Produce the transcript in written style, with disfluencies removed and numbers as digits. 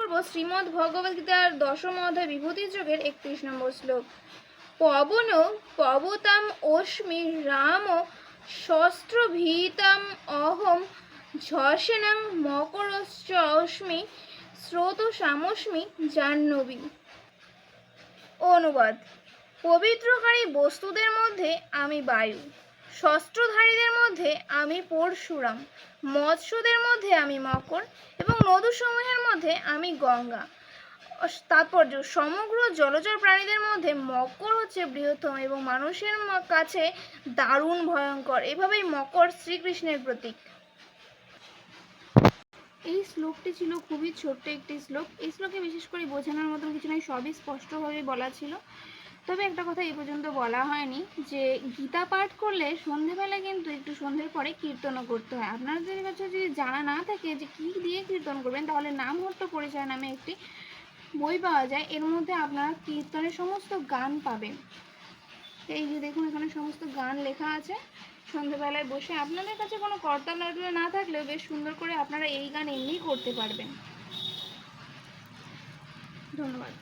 করব শ্রীমদ্ ভগবদ গীতার 10ম অধ্যায় বিভূতি যোগের 31 নম্বর শ্লোক। পবন পবতাম অস্মি রাম শস্ত্রভীতাম অহম ঝসেনং মকরশ্চ অস্মি স্রোতসামস্মি জাহ্নবী। অনুবাদ: পবিত্রকারী বস্তুদের মধ্যে আমি বায়ু, শস্ত্রধারীদের মধ্যে আমি পরশুরাম, মৎস্যদের মধ্যে আমি মকর এবং নদসমূহের মধ্যে আমি গঙ্গা। তাৎপর্য: সমগ্র জলচর প্রাণীদের মধ্যে মকর হচ্ছে বৃহত্তম এবং মানুষের কাছে দারুণ ভয়ঙ্কর। এভাবেই মকর শ্রীকৃষ্ণের প্রতীক। এই শ্লোকটি ছিল খুবই ছোট্ট একটি শ্লোক। এই শ্লোকে বিশেষ করে বোঝানোর মতন কিছু নয়, সবই স্পষ্টভাবে বলা ছিল। তবে একটা কথা এই পর্যন্ত বলা হয়নি যে গীতা পাঠ করলে সন্ধেবেলা কিন্তু একটু সন্ধ্যের পরে কীর্তনও করতে হয়। আপনাদের কাছে যদি জানা না থাকে যে কী দিয়ে কীর্তন করবেন, তাহলে নামহট্ট পরিচয় নামে একটি বই পাওয়া যায়। এর মধ্যে আপনারা কীর্তনের সমস্ত গান পাবেন। এই যে দেখুন, এখানে সমস্ত গান লেখা আছে। সন্ধ্যেবেলায় বসে আপনাদের কাছে কোনো কর্তা না থাকলেও বেশ সুন্দর করে আপনারা এই গান এমনিই করতে পারবেন। ধন্যবাদ।